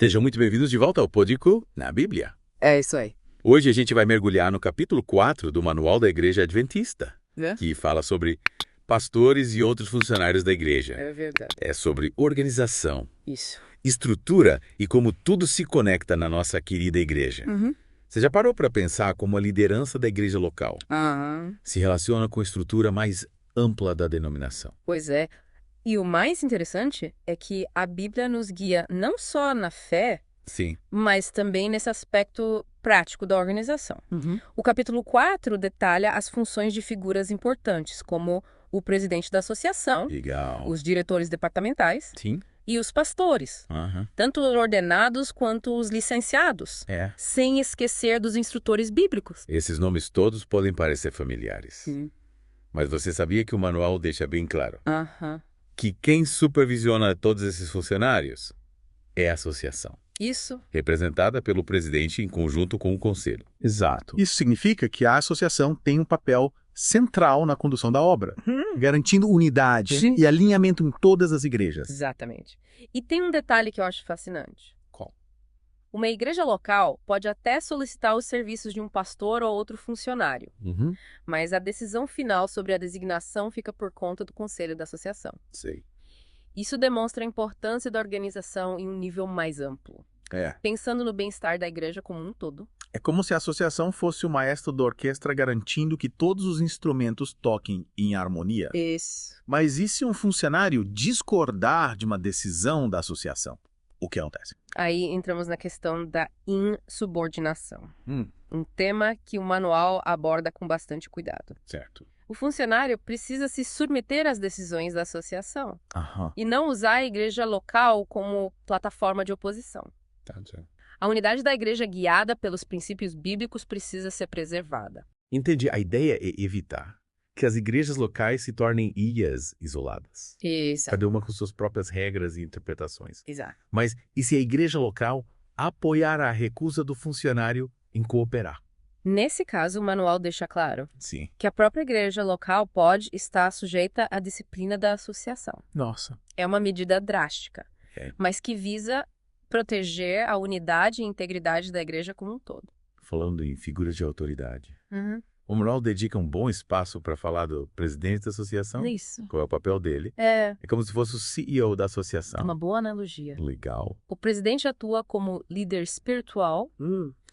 Sejam muito bem-vindos de volta ao Pódico na Bíblia. É isso aí. Hoje a gente vai mergulhar no capítulo 4 do Manual da Igreja Adventista, que fala sobre pastores e outros funcionários da igreja. É verdade. É sobre organização, Isso. estrutura e como tudo se conecta na nossa querida igreja. Você já parou para pensar como a liderança da igreja local se relaciona com a estrutura mais ampla da denominação? Pois é. E o mais interessante é que a Bíblia nos guia não só na fé, Sim. mas também nesse aspecto prático da organização. O capítulo 4 detalha as funções de figuras importantes, como o presidente da associação, Legal. os diretores departamentais Sim. e os pastores, tanto os ordenados quanto os licenciados, sem esquecer dos instrutores bíblicos. Esses nomes todos podem parecer familiares. Mas você sabia que o manual deixa bem claro que quem supervisiona todos esses funcionários é a associação, Isso. representada pelo presidente em conjunto com o conselho. Exato. Isso significa que a associação tem um papel central na condução da obra, garantindo unidade Sim. e alinhamento em todas as igrejas. Exatamente. E tem um detalhe que eu acho fascinante. Qual? Uma igreja local pode até solicitar os serviços de um pastor ou outro funcionário, mas a decisão final sobre a designação fica por conta do conselho da associação. Sei. Isso demonstra a importância da organização em um nível mais amplo, pensando no bem-estar da igreja como um todo. É como se a associação fosse o maestro da orquestra garantindo que todos os instrumentos toquem em harmonia. Isso. Mas e se um funcionário discordar de uma decisão da associação? O que acontece? Aí entramos na questão da insubordinação, Hum. um tema que o manual aborda com bastante cuidado. Certo. O funcionário precisa se submeter às decisões da associação Aham. e não usar a igreja local como plataforma de oposição. Tá certo. A unidade da igreja guiada pelos princípios bíblicos precisa ser preservada. Entendi. A ideia é evitar que as igrejas locais se tornem ilhas isoladas, Isso. cada uma com suas próprias regras e interpretações. Exato. Mas e se a igreja local apoiar a recusa do funcionário em cooperar? Nesse caso, o manual deixa claro Sim. que a própria igreja local pode estar sujeita à disciplina da associação. Nossa. É uma medida drástica, É. mas que visa proteger a unidade e integridade da igreja como um todo. Falando em figuras de autoridade, o manual dedica um bom espaço para falar do presidente da associação. Isso. Qual é o papel dele? É É como se fosse o CEO da associação. uma boa analogia. Legal. O presidente atua como líder espiritual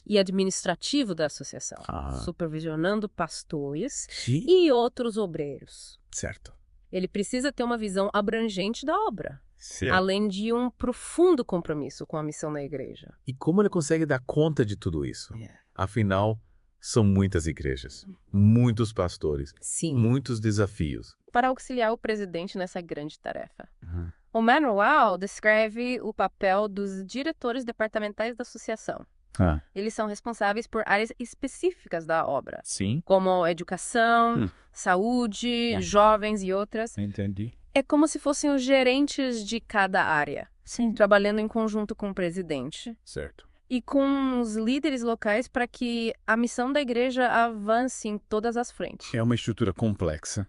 e administrativo da associação, supervisionando pastores Sim. e outros obreiros. Certo. Ele precisa ter uma visão abrangente da obra, Certo. além de um profundo compromisso com a missão da igreja. E como ele consegue dar conta de tudo isso? Afinal, são muitas igrejas, muitos pastores, Sim. muitos desafios. Para auxiliar o presidente nessa grande tarefa. O manual descreve o papel dos diretores departamentais da associação. Eles são responsáveis por áreas específicas da obra, Sim. como educação, saúde, jovens e outras. Entendi. É como se fossem os gerentes de cada área, trabalhando em conjunto com o presidente Certo. e com os líderes locais para que a missão da igreja avance em todas as frentes. É uma estrutura complexa,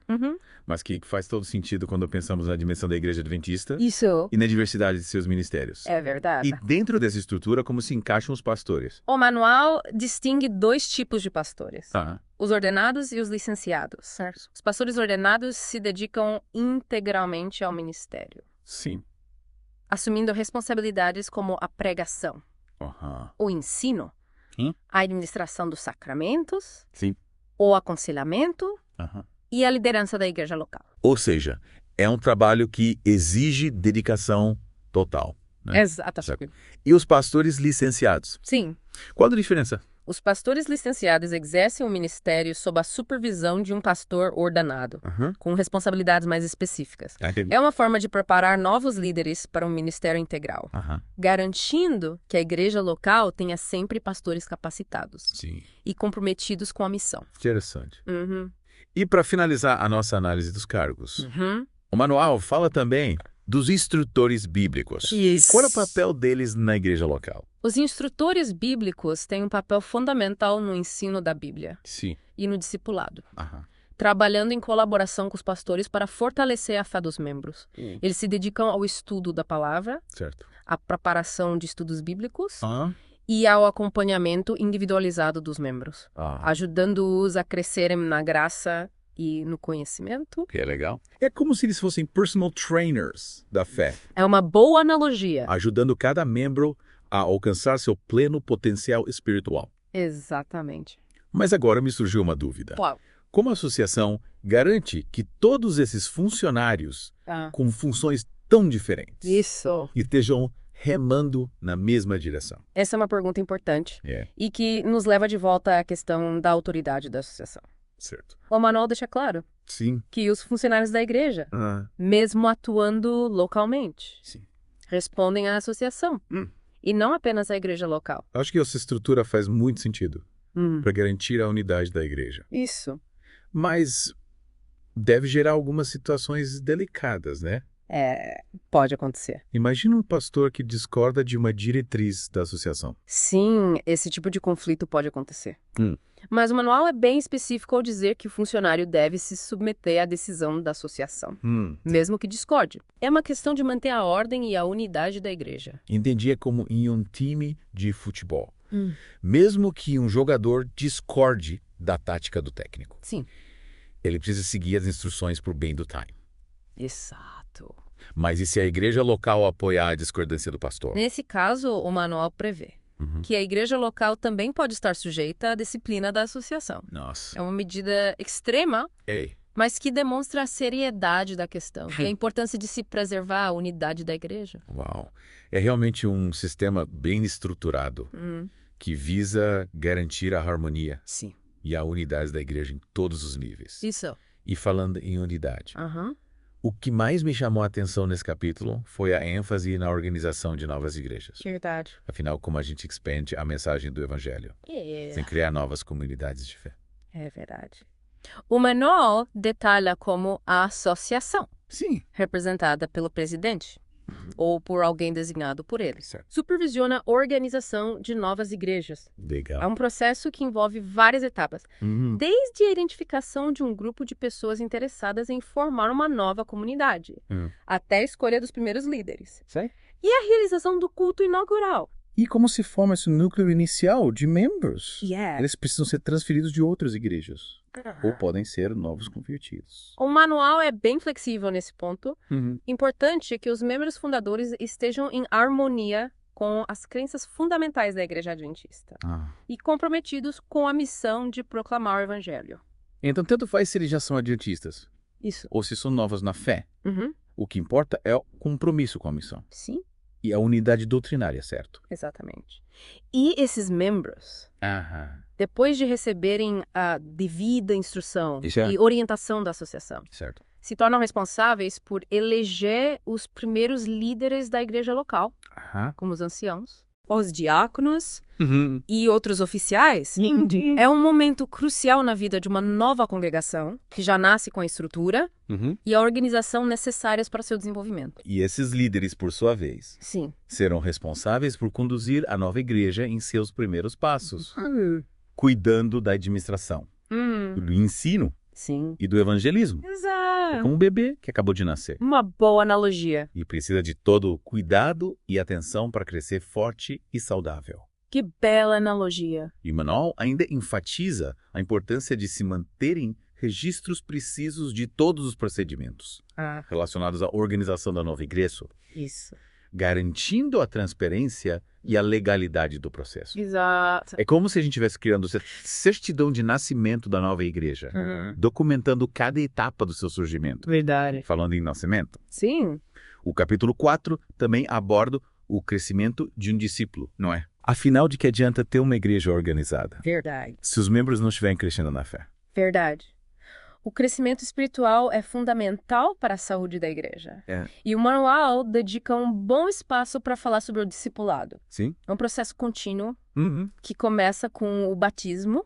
mas que faz todo sentido quando pensamos na dimensão da igreja adventista Isso e na diversidade de seus ministérios. é verdade. E dentro dessa estrutura, como se encaixam os pastores? O manual distingue dois tipos de pastores. Ah, Os ordenados e os licenciados. Certo. Os pastores ordenados se dedicam integralmente ao ministério, sim. assumindo responsabilidades como a pregação, o ensino, a administração dos sacramentos, Sim. o aconselhamento e a liderança da igreja local. Ou seja, é um trabalho que exige dedicação total. Né? Exatamente. Certo. E os pastores licenciados? Sim. Qual a diferença? Os pastores licenciados exercem o ministério sob a supervisão de um pastor ordenado, com responsabilidades mais específicas. É uma forma de preparar novos líderes para um ministério integral, garantindo que a igreja local tenha sempre pastores capacitados Sim. e comprometidos com a missão. Interessante. E para finalizar a nossa análise dos cargos, o manual fala também dos instrutores bíblicos. Isso. Qual é o papel deles na igreja local? Os instrutores bíblicos têm um papel fundamental no ensino da Bíblia Sim. e no discipulado. trabalhando em colaboração com os pastores para fortalecer a fé dos membros. Eles se dedicam ao estudo da palavra, certo, à preparação de estudos bíblicos e ao acompanhamento individualizado dos membros, ajudando-os a crescerem na graça e no conhecimento. Que é legal. É como se eles fossem personal trainers da fé. É uma boa analogia. Ajudando cada membro a alcançar seu pleno potencial espiritual. Exatamente. Mas agora me surgiu uma dúvida. Qual? Como a associação garante que todos esses funcionários com funções tão diferentes estejam remando na mesma direção? Essa é uma pergunta importante e que nos leva de volta à questão da autoridade da associação. Certo. O manual deixa claro que os funcionários da igreja, mesmo atuando localmente, respondem à associação e não apenas à igreja local. Acho que essa estrutura faz muito sentido para garantir a unidade da igreja. Isso. Mas deve gerar algumas situações delicadas, né? Pode acontecer. Imagina um pastor que discorda de uma diretriz da associação. Sim, esse tipo de conflito pode acontecer. Mas o manual é bem específico ao dizer que o funcionário deve se submeter à decisão da associação, mesmo que discorde. É uma questão de manter a ordem e a unidade da igreja. Entendi, é como em um time de futebol. Mesmo que um jogador discorde da tática do técnico. Sim. Ele precisa seguir as instruções para o bem do time. Exato. Mas e se a igreja local apoiar a discordância do pastor? Nesse caso, o manual prevê que a igreja local também pode estar sujeita à disciplina da associação. Nossa. É uma medida extrema, mas que demonstra a seriedade da questão e a importância de se preservar a unidade da igreja. Uau. É realmente um sistema bem estruturado que visa garantir a harmonia e a unidade da igreja em todos os níveis. Isso. E falando em unidade, o que mais me chamou a atenção nesse capítulo foi a ênfase na organização de novas igrejas. Verdade. Afinal, como a gente expande a mensagem do evangelho, sem criar novas comunidades de fé. É verdade. O manual detalha como a associação, representada pelo presidente, ou por alguém designado por ele, supervisiona a organização de novas igrejas. Legal. É um processo que envolve várias etapas, desde a identificação de um grupo de pessoas interessadas em formar uma nova comunidade, até a escolha dos primeiros líderes. E a realização do culto inaugural. E como se forma esse núcleo inicial de membros? Eles precisam ser transferidos de outras igrejas. Ou podem ser novos convertidos. O manual é bem flexível nesse ponto. Importante que os membros fundadores estejam em harmonia com as crenças fundamentais da Igreja Adventista e comprometidos com a missão de proclamar o Evangelho. Então, tanto faz se eles já são adventistas. Isso. Ou se são novos na fé. O que importa é o compromisso com a missão. Sim. E a unidade doutrinária, certo? Exatamente. E esses membros, depois de receberem a devida instrução e orientação da associação, se tornam responsáveis por eleger os primeiros líderes da igreja local, como os anciãos, os diáconos e outros oficiais. É um momento crucial na vida de uma nova congregação, que já nasce com a estrutura e a organização necessárias para seu desenvolvimento. E esses líderes, por sua vez, serão responsáveis por conduzir a nova igreja em seus primeiros passos, cuidando da administração, do ensino e do evangelismo. Exato. É como um bebê que acabou de nascer. Uma boa analogia. E precisa de todo o cuidado e atenção para crescer forte e saudável. Que bela analogia. E o manual ainda enfatiza a importância de se manterem registros precisos de todos os procedimentos relacionados à organização da nova igreja. Isso. Garantindo a transparência e a legalidade do processo. Exato. É como se a gente estivesse criando certidão de nascimento da nova igreja, documentando cada etapa do seu surgimento. Verdade. Falando em nascimento. Sim. O capítulo 4 também aborda o crescimento de um discípulo, não é? Afinal, de que adianta ter uma igreja organizada? Verdade. Se os membros não estiverem crescendo na fé. Verdade. O crescimento espiritual é fundamental para a saúde da igreja. E o manual dedica um bom espaço para falar sobre o discipulado. Sim. É um processo contínuo que começa com o batismo,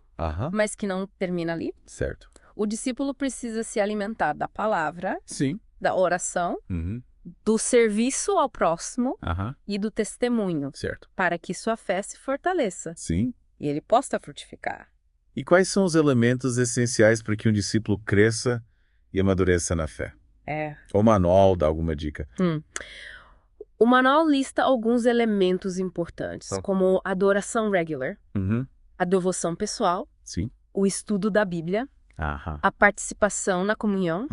mas que não termina ali. Certo. O discípulo precisa se alimentar da palavra, da oração, do serviço ao próximo e do testemunho, certo, para que sua fé se fortaleça. Sim. E ele possa frutificar. E quais são os elementos essenciais para que um discípulo cresça e amadureça na fé? O manual dá alguma dica? O manual lista alguns elementos importantes, como a adoração regular, a devoção pessoal, o estudo da Bíblia, a participação na comunhão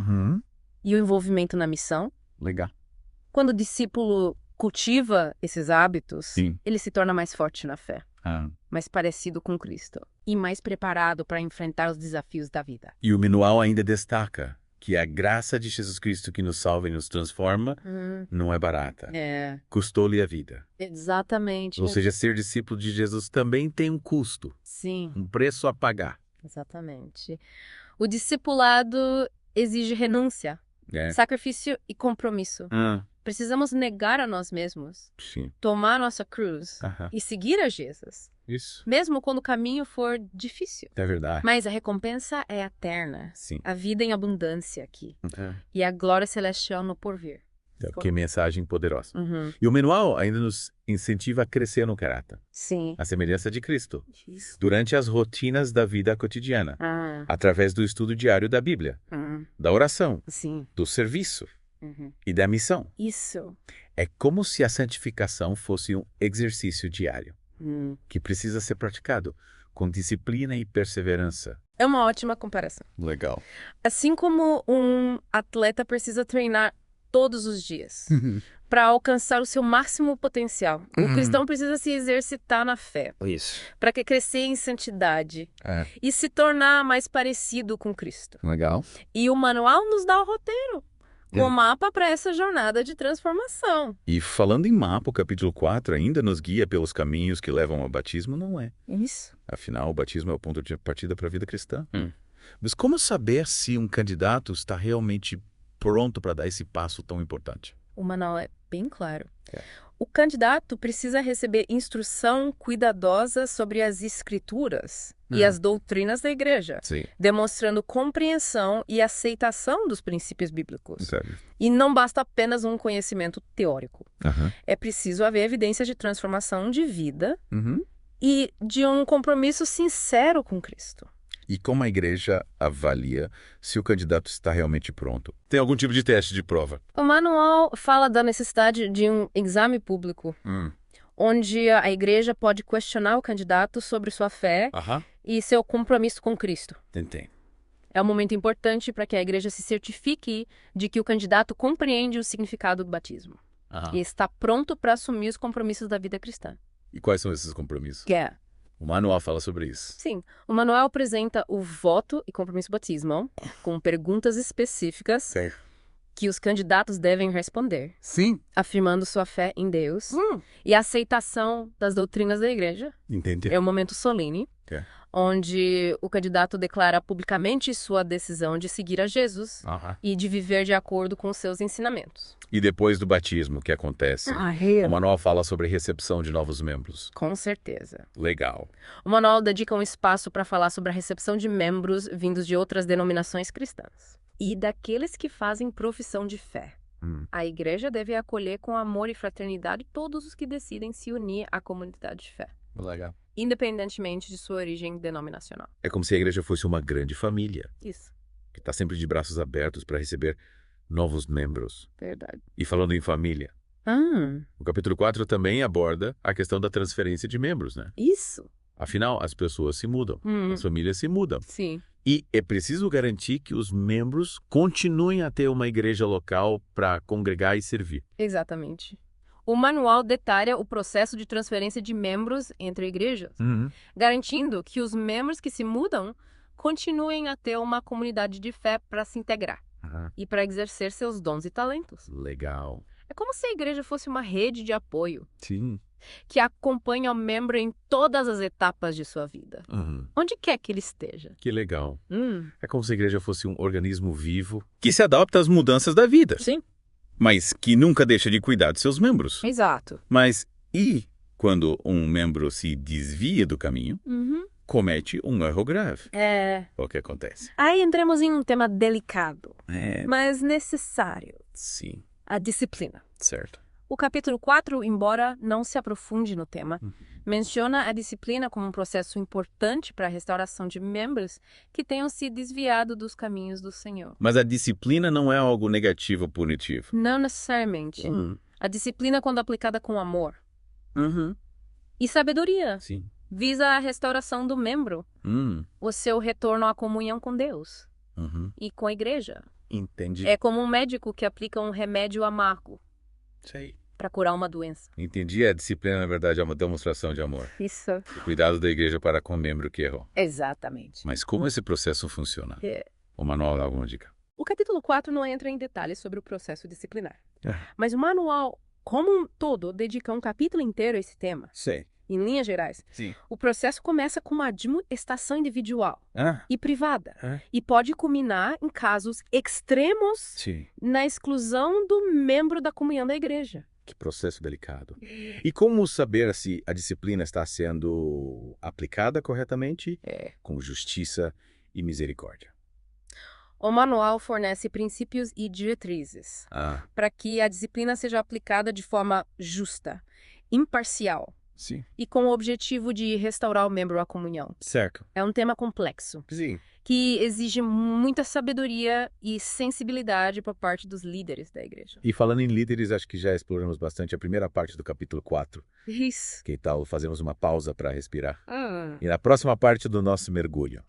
e o envolvimento na missão. Legal. Quando o discípulo cultiva esses hábitos, ele se torna mais forte na fé, mais parecido com Cristo e mais preparado para enfrentar os desafios da vida. E o manual ainda destaca que a graça de Jesus Cristo que nos salva e nos transforma não é barata. Custou-lhe a vida. Exatamente. Ou seja, ser discípulo de Jesus também tem um custo. Sim. Um preço a pagar. Exatamente. O discipulado exige renúncia, sacrifício e compromisso. Precisamos negar a nós mesmos, tomar nossa cruz e seguir a Jesus. Isso. Mesmo quando o caminho for difícil. É verdade. Mas a recompensa é eterna. Sim. A vida em abundância aqui. E a glória celestial no porvir. Que mensagem poderosa. E o manual ainda nos incentiva a crescer no caráter. Sim. A semelhança de Cristo. Durante as rotinas da vida cotidiana. Através do estudo diário da Bíblia. Da oração. Do serviço. E da missão. Isso. É como se a santificação fosse um exercício diário. Que precisa ser praticado com disciplina e perseverança. É uma ótima comparação. Legal. Assim como um atleta precisa treinar todos os dias para alcançar o seu máximo potencial, o cristão precisa se exercitar na fé. Isso. Para crescer em santidade e se tornar mais parecido com Cristo. Legal. E o manual nos dá o roteiro. O mapa para essa jornada de transformação. E falando em mapa, o capítulo 4 ainda nos guia pelos caminhos que levam ao batismo, não é? Isso. Afinal, o batismo é o ponto de partida para a vida cristã. Mas como saber se um candidato está realmente pronto para dar esse passo tão importante? O manual é bem claro. O candidato precisa receber instrução cuidadosa sobre as escrituras e as doutrinas da igreja, demonstrando compreensão e aceitação dos princípios bíblicos. E não basta apenas um conhecimento teórico. É preciso haver evidência de transformação de vida e de um compromisso sincero com Cristo. E como a igreja avalia se o candidato está realmente pronto? Tem algum tipo de teste de prova? O manual fala da necessidade de um exame público, onde a igreja pode questionar o candidato sobre sua fé e seu compromisso com Cristo. Entendi. É um momento importante para que a igreja se certifique de que o candidato compreende o significado do batismo e está pronto para assumir os compromissos da vida cristã. E quais são esses compromissos? O manual fala sobre isso. Sim. O manual apresenta o voto e compromisso batismal com perguntas específicas que os candidatos devem responder. Afirmando sua fé em Deus e a aceitação das doutrinas da igreja. Entendi. É um momento solene, onde o candidato declara publicamente sua decisão de seguir a Jesus e de viver de acordo com seus ensinamentos. E depois do batismo, o que acontece? O manual fala sobre recepção de novos membros. Com certeza. Legal. O manual dedica um espaço para falar sobre a recepção de membros vindos de outras denominações cristãs e daqueles que fazem profissão de fé. A igreja deve acolher com amor e fraternidade todos os que decidem se unir à comunidade de fé. Legal. Independentemente de sua origem denominacional. É como se a igreja fosse uma grande família. Isso. Que está sempre de braços abertos para receber novos membros. Verdade. E falando em família, o capítulo 4 também aborda a questão da transferência de membros, né? Isso. Afinal, as pessoas se mudam, as famílias se mudam. Sim. E é preciso garantir que os membros continuem a ter uma igreja local para congregar e servir. Exatamente. O manual detalha o processo de transferência de membros entre igrejas, garantindo que os membros que se mudam continuem a ter uma comunidade de fé para se integrar e para exercer seus dons e talentos. Legal. É como se a igreja fosse uma rede de apoio. Sim. Que acompanha o membro em todas as etapas de sua vida. Onde quer que ele esteja. Que legal. É como se a igreja fosse um organismo vivo que se adapta às mudanças da vida. Sim. Mas que nunca deixa de cuidar de seus membros. Exato. Mas e quando um membro se desvia do caminho, comete um erro grave? O que acontece? Aí entramos em um tema delicado, mas necessário. Sim. A disciplina. Certo. O capítulo 4, embora não se aprofunde no tema, menciona a disciplina como um processo importante para a restauração de membros que tenham se desviado dos caminhos do Senhor. Mas a disciplina não é algo negativo ou punitivo? Não necessariamente. A disciplina, quando aplicada com amor e sabedoria, Sim. visa a restauração do membro, o seu retorno à comunhão com Deus e com a igreja. Entendi. É como um médico que aplica um remédio amargo para curar uma doença. Entendi. A disciplina, na verdade, é uma demonstração de amor. Isso. E cuidado da igreja para com o membro que errou. Exatamente. Mas como esse processo funciona? O manual dá alguma dica? O capítulo 4 não entra em detalhes sobre o processo disciplinar. Mas o manual, como um todo, dedica um capítulo inteiro a esse tema. Sei. Em linhas gerais, Sim. o processo começa com uma admoestação individual e privada e pode culminar em casos extremos na exclusão do membro da comunhão da igreja. Que processo delicado. E como saber se a disciplina está sendo aplicada corretamente, com justiça e misericórdia? O manual fornece princípios e diretrizes para que a disciplina seja aplicada de forma justa, imparcial. Sim. E com o objetivo de restaurar o membro à comunhão. Certo. É um tema complexo. Sim. Que exige muita sabedoria e sensibilidade por parte dos líderes da igreja. E falando em líderes, acho que já exploramos bastante a primeira parte do capítulo 4. Isso. Que tal fazemos uma pausa para respirar? E na próxima parte do nosso mergulho,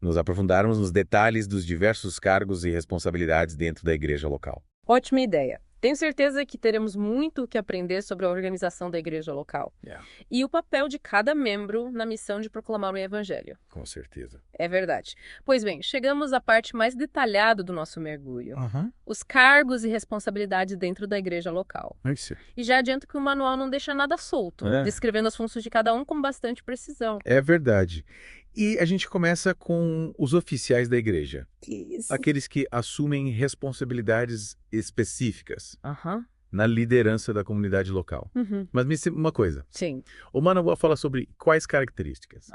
nos aprofundarmos nos detalhes dos diversos cargos e responsabilidades dentro da igreja local. Ótima ideia. Tenho certeza que teremos muito o que aprender sobre a organização da igreja local. E o papel de cada membro na missão de proclamar o evangelho. Com certeza. É verdade. Pois bem, chegamos à parte mais detalhada do nosso mergulho. Os cargos e responsabilidades dentro da igreja local. E já adianto que o manual não deixa nada solto, descrevendo as funções de cada um com bastante precisão. É verdade. E a gente começa com os oficiais da igreja. Isso. Aqueles que assumem responsabilidades específicas na liderança da comunidade local. Mas me diz uma coisa. Sim. O manual fala sobre quais características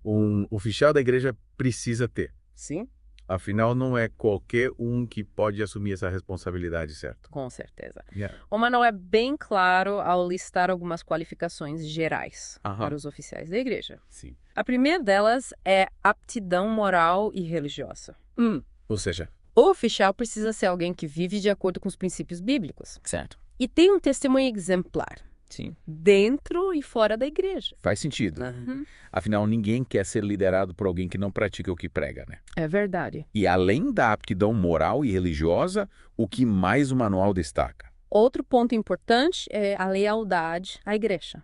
um oficial da igreja precisa ter. Sim. Afinal, não é qualquer um que pode assumir essa responsabilidade, certo? Com certeza. O manual é bem claro ao listar algumas qualificações gerais para os oficiais da igreja. Sim. A primeira delas é aptidão moral e religiosa. Ou seja, o oficial precisa ser alguém que vive de acordo com os princípios bíblicos. Certo. E tem um testemunho exemplar. Sim. Dentro e fora da igreja. Faz sentido. Afinal, ninguém quer ser liderado por alguém que não pratica o que prega, né? É verdade. E além da aptidão moral e religiosa, o que mais o manual destaca? Outro ponto importante é a lealdade à igreja.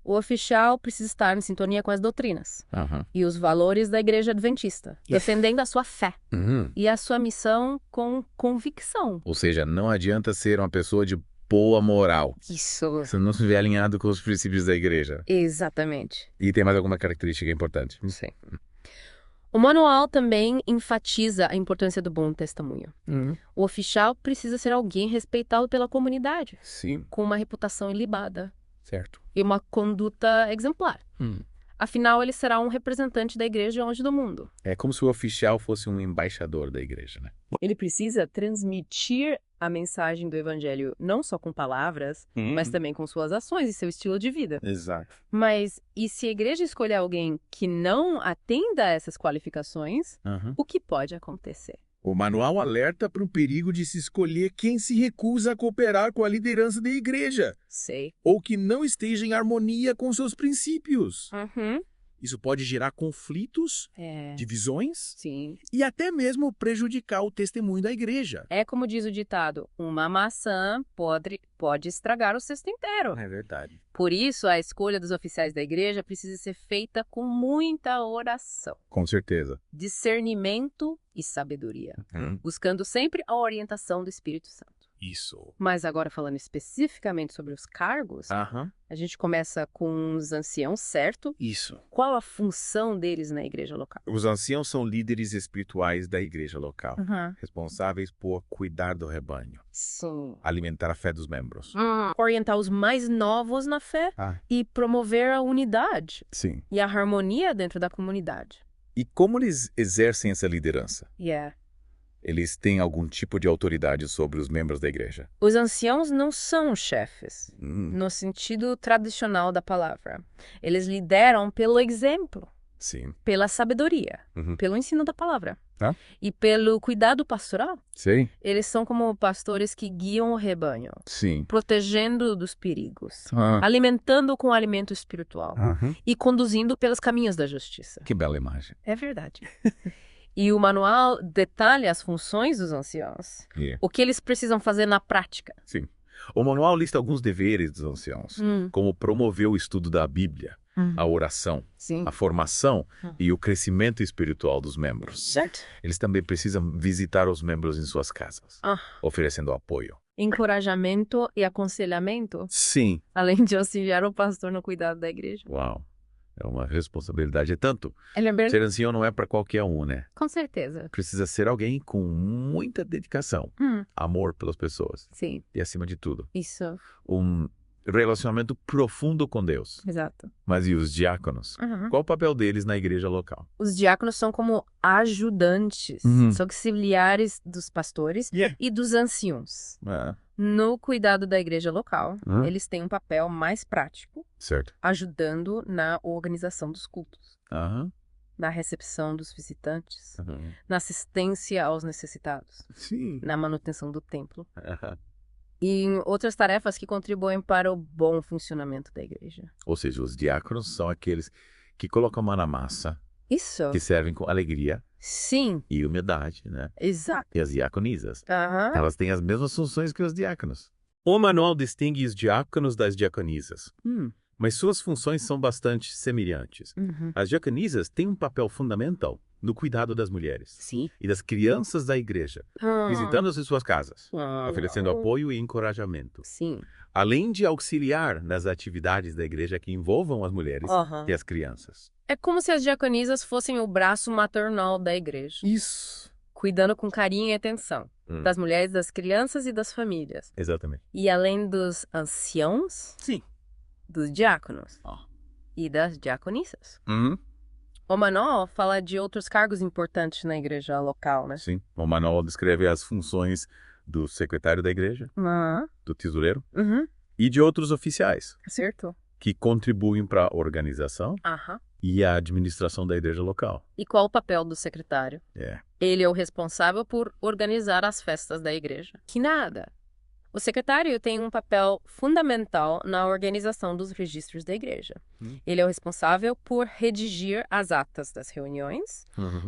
O oficial precisa estar em sintonia com as doutrinas e os valores da igreja adventista, defendendo a sua fé e a sua missão com convicção. Ou seja, não adianta ser uma pessoa de boa moral. Isso. Se não estiver alinhado com os princípios da igreja. Exatamente. E tem mais alguma característica importante? Sim. O manual também enfatiza a importância do bom testemunho. O oficial precisa ser alguém respeitado pela comunidade. Sim. Com uma reputação ilibada. Certo. E uma conduta exemplar. Afinal, ele será um representante da igreja onde do mundo. É como se o oficial fosse um embaixador da igreja, né? Ele precisa transmitir a mensagem do evangelho não só com palavras, mas também com suas ações e seu estilo de vida. Exato. Mas, e se a igreja escolher alguém que não atenda a essas qualificações, o que pode acontecer? O manual alerta para o perigo de se escolher quem se recusa a cooperar com a liderança da igreja. Sei. Ou que não esteja em harmonia com seus princípios. Isso pode gerar conflitos, divisões e até mesmo prejudicar o testemunho da igreja. É como diz o ditado, uma maçã pode estragar o cesto inteiro. É verdade. Por isso, a escolha dos oficiais da igreja precisa ser feita com muita oração. Com certeza. Discernimento e sabedoria. Buscando sempre a orientação do Espírito Santo. Isso. Mas agora falando especificamente sobre os cargos, a gente começa com os anciãos, certo? Isso. Qual a função deles na igreja local? Os anciãos são líderes espirituais da igreja local, responsáveis por cuidar do rebanho, alimentar a fé dos membros, orientar os mais novos na fé e promover a unidade e a harmonia dentro da comunidade. E como eles exercem essa liderança? Eles têm algum tipo de autoridade sobre os membros da igreja? Os anciãos não são chefes, no sentido tradicional da palavra. Eles lideram pelo exemplo. Sim. Pela sabedoria, pelo ensino da palavra. E pelo cuidado pastoral. Sim. Eles são como pastores que guiam o rebanho. Sim. Protegendo dos perigos. Alimentando com alimento espiritual. E conduzindo pelos caminhos da justiça. Que bela imagem. É verdade. E o manual detalha as funções dos anciãos. O que eles precisam fazer na prática. Sim. O manual lista alguns deveres dos anciãos, como promover o estudo da Bíblia, a oração, a formação e o crescimento espiritual dos membros. Certo. Eles também precisam visitar os membros em suas casas, oferecendo apoio. Encorajamento e aconselhamento? Sim. Além de auxiliar o pastor no cuidado da igreja. Uau. É uma responsabilidade. Tanto, ser ancião não é para qualquer um, né? Com certeza. Precisa ser alguém com muita dedicação, amor pelas pessoas. Sim. E acima de tudo. Isso. Um relacionamento profundo com Deus. Exato. Mas e os diáconos? Qual o papel deles na igreja local? Os diáconos são como ajudantes, são auxiliares dos pastores e dos anciãos. No cuidado da igreja local, eles têm um papel mais prático, certo, ajudando na organização dos cultos, na recepção dos visitantes, na assistência aos necessitados, na manutenção do templo e em outras tarefas que contribuem para o bom funcionamento da igreja. Ou seja, os diáconos são aqueles que colocam a mão na massa, isso, que servem com alegria. Sim. E humildade, né? Exato. E as diaconisas. Elas têm as mesmas funções que os diáconos. O manual distingue os diáconos das diaconisas. Mas suas funções são bastante semelhantes. As diaconisas têm um papel fundamental no cuidado das mulheres e das crianças da igreja, visitando-as em suas casas, oferecendo apoio e encorajamento. Além de auxiliar nas atividades da igreja que envolvam as mulheres e as crianças. É como se as diaconisas fossem o braço maternal da igreja. Isso. Cuidando com carinho e atenção das mulheres, das crianças e das famílias. Exatamente. E além dos anciãos, dos diáconos e das diaconisas. O manual fala de outros cargos importantes na igreja local, né? Sim. O manual descreve as funções do secretário da igreja, do tesoureiro e de outros oficiais. Certo. Que contribuem para a organização e a administração da igreja local. E qual o papel do secretário? Ele é o responsável por organizar as festas da igreja. Que nada! O secretário tem um papel fundamental na organização dos registros da igreja. Ele é o responsável por redigir as atas das reuniões,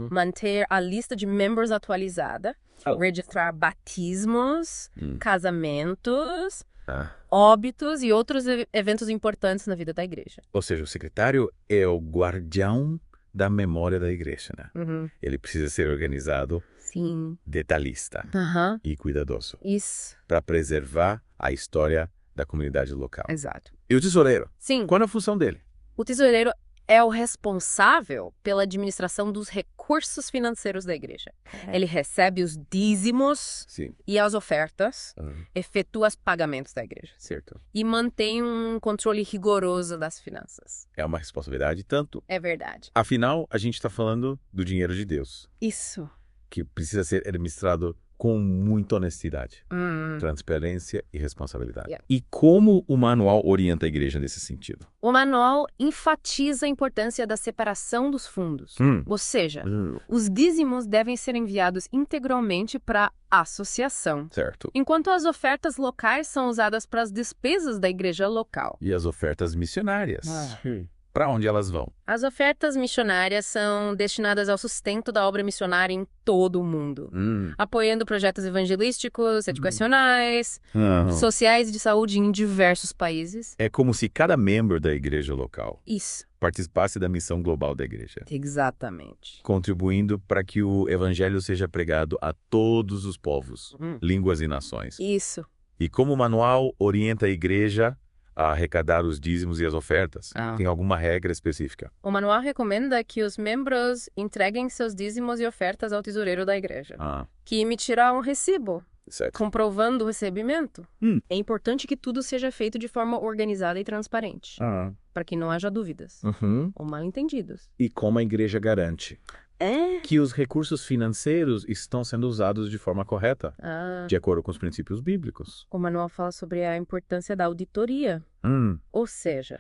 manter a lista de membros atualizada, registrar batismos, casamentos, óbitos e outros eventos importantes na vida da igreja. Ou seja, o secretário é o guardião da memória da igreja, né? Ele precisa ser organizado, detalhista e cuidadoso. Isso. Para preservar a história da comunidade local. Exato. E o tesoureiro? Sim. Qual é a função dele? O tesoureiro é o responsável pela administração dos recursos financeiros da igreja. Ele recebe os dízimos e as ofertas, efetua os pagamentos da igreja. Certo. E mantém um controle rigoroso das finanças. É uma responsabilidade tanto. É verdade. Afinal, a gente está falando do dinheiro de Deus. Isso. Que precisa ser administrado com muita honestidade, transparência e responsabilidade. E como o manual orienta a igreja nesse sentido? O manual enfatiza a importância da separação dos fundos. Ou seja, os dízimos devem ser enviados integralmente para a associação. Certo. Enquanto as ofertas locais são usadas para as despesas da igreja local. E as ofertas missionárias? Para onde elas vão? As ofertas missionárias são destinadas ao sustento da obra missionária em todo o mundo, apoiando projetos evangelísticos, educacionais, sociais e de saúde em diversos países. É como se cada membro da igreja local participasse da missão global da igreja. Exatamente. Contribuindo para que o evangelho seja pregado a todos os povos, línguas e nações. Isso. E como o manual orienta a igreja a arrecadar os dízimos e as ofertas? Tem alguma regra específica? O manual recomenda que os membros entreguem seus dízimos e ofertas ao tesoureiro da igreja, que emitirá um recibo, comprovando o recebimento. É importante que tudo seja feito de forma organizada e transparente, para que não haja dúvidas ou mal-entendidos. E como a igreja garante? que os recursos financeiros estão sendo usados de forma correta, de acordo com os princípios bíblicos. O manual fala sobre a importância da auditoria. Ou seja,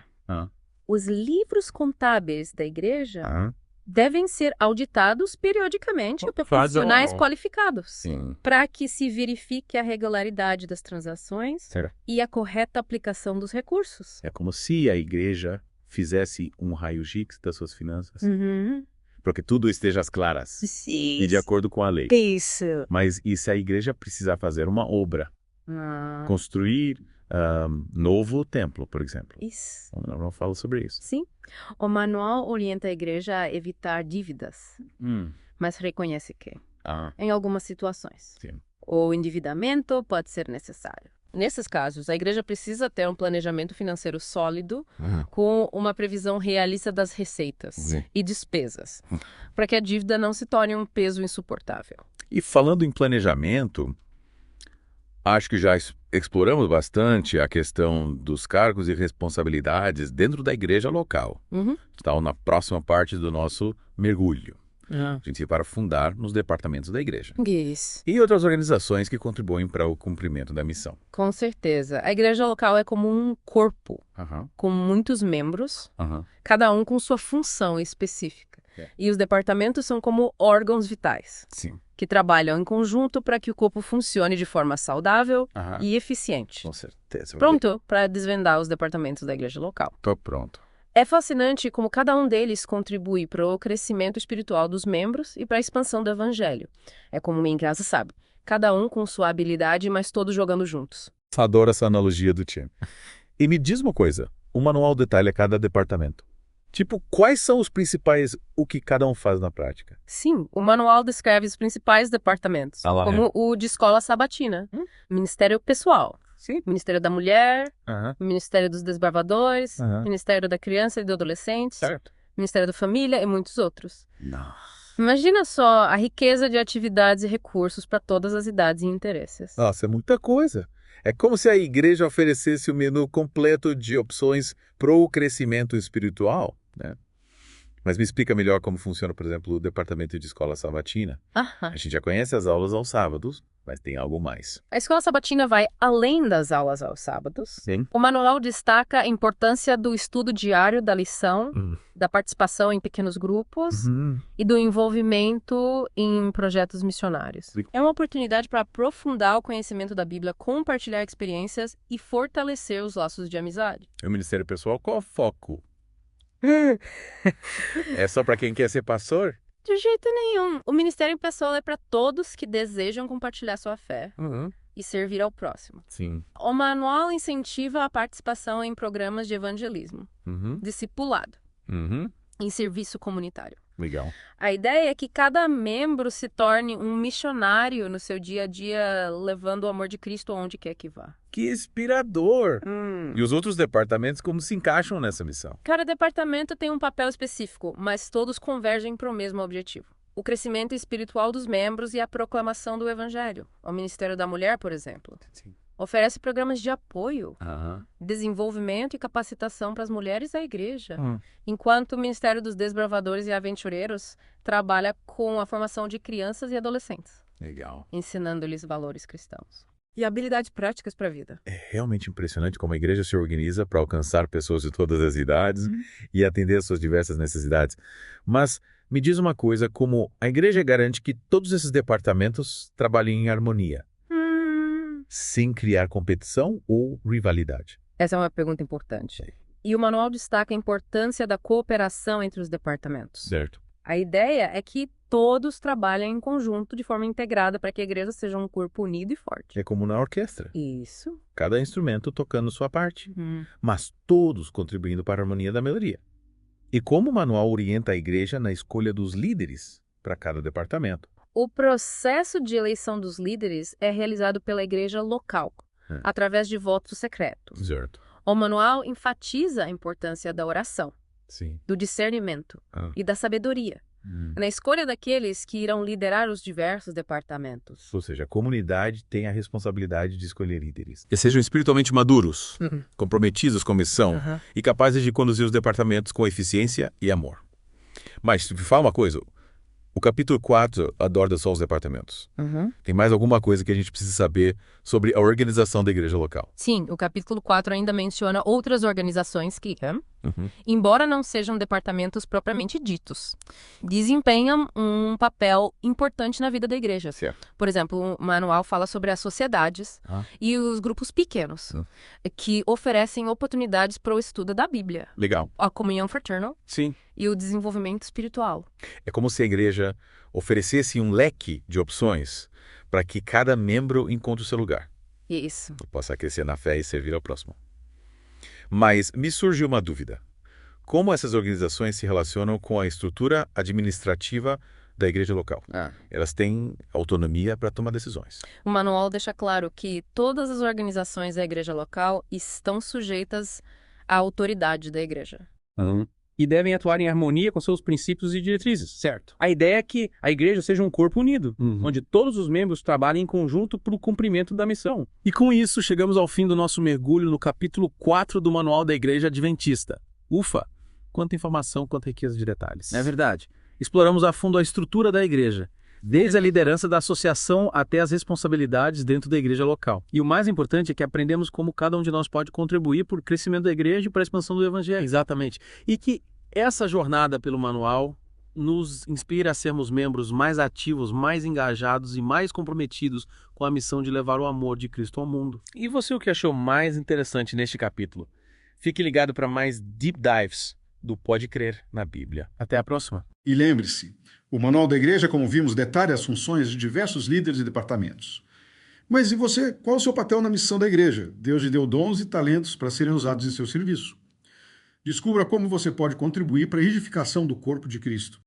os livros contábeis da igreja devem ser auditados periodicamente por profissionais qualificados, para que se verifique a regularidade das transações e a correta aplicação dos recursos. É como se a igreja fizesse um raio-x das suas finanças, para que tudo esteja às claras e de acordo com a lei. Isso. Mas e se a igreja precisar fazer uma obra? Construir novo templo, por exemplo. Isso. O manual fala sobre isso. Sim. O manual orienta a igreja a evitar dívidas, mas reconhece que, em algumas situações, o endividamento pode ser necessário. Nesses casos, a igreja precisa ter um planejamento financeiro sólido com uma previsão realista das receitas e despesas, para que a dívida não se torne um peso insuportável. E falando em planejamento, acho que já exploramos bastante a questão dos cargos e responsabilidades dentro da igreja local. Está na próxima parte do nosso mergulho. A gente vai fundar nos departamentos da igreja. Isso. E outras organizações que contribuem para o cumprimento da missão. Com certeza. A igreja local é como um corpo, com muitos membros, cada um com sua função específica. E os departamentos são como órgãos vitais, que trabalham em conjunto para que o corpo funcione de forma saudável e eficiente. Com certeza. Pronto para desvendar os departamentos da igreja local. Tô pronto. É fascinante como cada um deles contribui para o crescimento espiritual dos membros e para a expansão do evangelho. É como em casa sabe, cada um com sua habilidade, mas todos jogando juntos. Adoro essa analogia do time. E me diz uma coisa, o manual detalha cada departamento. Tipo, quais são os principais, o que cada um faz na prática? Sim, o manual descreve os principais departamentos, como o de escola sabatina, ministério pessoal, Ministério da Mulher, Ministério dos Desbravadores, Ministério da Criança e do Adolescente, Ministério da Família e muitos outros. Imagina só a riqueza de atividades e recursos para todas as idades e interesses. Nossa, é muita coisa. É como se a igreja oferecesse o menu completo de opções para o crescimento espiritual, né? Mas me explica melhor como funciona, por exemplo, o departamento de escola sabatina. A gente já conhece as aulas aos sábados, mas tem algo mais. A escola sabatina vai além das aulas aos sábados. O manual destaca a importância do estudo diário da lição, da participação em pequenos grupos e do envolvimento em projetos missionários. É uma oportunidade para aprofundar o conhecimento da Bíblia, compartilhar experiências e fortalecer os laços de amizade. E o ministério pessoal, qual é o foco? É só para quem quer ser pastor? De jeito nenhum. O ministério pessoal é para todos que desejam compartilhar sua fé e servir ao próximo. O manual incentiva a participação em programas de evangelismo, discipulado, em serviço comunitário. Legal. A ideia é que cada membro se torne um missionário no seu dia a dia, levando o amor de Cristo aonde quer que vá. Que inspirador! E os outros departamentos como se encaixam nessa missão? Cada departamento tem um papel específico, mas todos convergem para o mesmo objetivo. O crescimento espiritual dos membros e a proclamação do evangelho. O Ministério da Mulher, por exemplo, oferece programas de apoio, desenvolvimento e capacitação para as mulheres da igreja, enquanto o Ministério dos Desbravadores e Aventureiros trabalha com a formação de crianças e adolescentes. Legal. Ensinando-lhes valores cristãos e habilidades práticas para a vida. É realmente impressionante como a igreja se organiza para alcançar pessoas de todas as idades e atender às suas diversas necessidades. Mas me diz uma coisa, como a igreja garante que todos esses departamentos trabalhem em harmonia? Sem criar competição ou rivalidade? Essa é uma pergunta importante. E o manual destaca a importância da cooperação entre os departamentos. Certo. A ideia é que todos trabalhem em conjunto de forma integrada para que a igreja seja um corpo unido e forte. É como na orquestra. Isso. Cada instrumento tocando sua parte, mas todos contribuindo para a harmonia da melodia. E como o manual orienta a igreja na escolha dos líderes para cada departamento? O processo de eleição dos líderes é realizado pela igreja local, através de voto secreto. Certo. O manual enfatiza a importância da oração, do discernimento e da sabedoria, na escolha daqueles que irão liderar os diversos departamentos. Ou seja, a comunidade tem a responsabilidade de escolher líderes. Que sejam espiritualmente maduros, comprometidos com a missão e capazes de conduzir os departamentos com eficiência e amor. Mas, me fala uma coisa, O capítulo 4 aborda só os departamentos. Tem mais alguma coisa que a gente precisa saber sobre a organização da igreja local? Sim, o capítulo 4 ainda menciona outras organizações que, embora não sejam departamentos propriamente ditos, desempenham um papel importante na vida da igreja. Certo. Por exemplo, o manual fala sobre as sociedades e os grupos pequenos, que oferecem oportunidades para o estudo da Bíblia. Legal. A comunhão fraternal. Sim. E o desenvolvimento espiritual. É como se a igreja oferecesse um leque de opções para que cada membro encontre o seu lugar. Isso. Possa crescer na fé e servir ao próximo. Mas me surgiu uma dúvida. Como essas organizações se relacionam com a estrutura administrativa da igreja local? Elas têm autonomia para tomar decisões. O manual deixa claro que todas as organizações da igreja local estão sujeitas à autoridade da igreja. E devem atuar em harmonia com seus princípios e diretrizes. Certo. A ideia é que a igreja seja um corpo unido, onde todos os membros trabalhem em conjunto para o cumprimento da missão. E com isso, chegamos ao fim do nosso mergulho no capítulo 4 do Manual da Igreja Adventista. Ufa! Quanta informação, quanta riqueza de detalhes. É verdade. Exploramos a fundo a estrutura da igreja, desde a liderança da associação até as responsabilidades dentro da igreja local. E o mais importante é que aprendemos como cada um de nós pode contribuir para o crescimento da igreja e para a expansão do evangelho. Exatamente. E que essa jornada pelo manual nos inspira a sermos membros mais ativos, mais engajados e mais comprometidos com a missão de levar o amor de Cristo ao mundo. E você, o que achou mais interessante neste capítulo? Fique ligado para mais deep dives do Pode Crer na Bíblia. Até a próxima. E lembre-se, o Manual da Igreja, como vimos, detalha as funções de diversos líderes e departamentos. Mas e você, qual é o seu papel na missão da igreja? Deus lhe deu dons e talentos para serem usados em seu serviço. Descubra como você pode contribuir para a edificação do corpo de Cristo.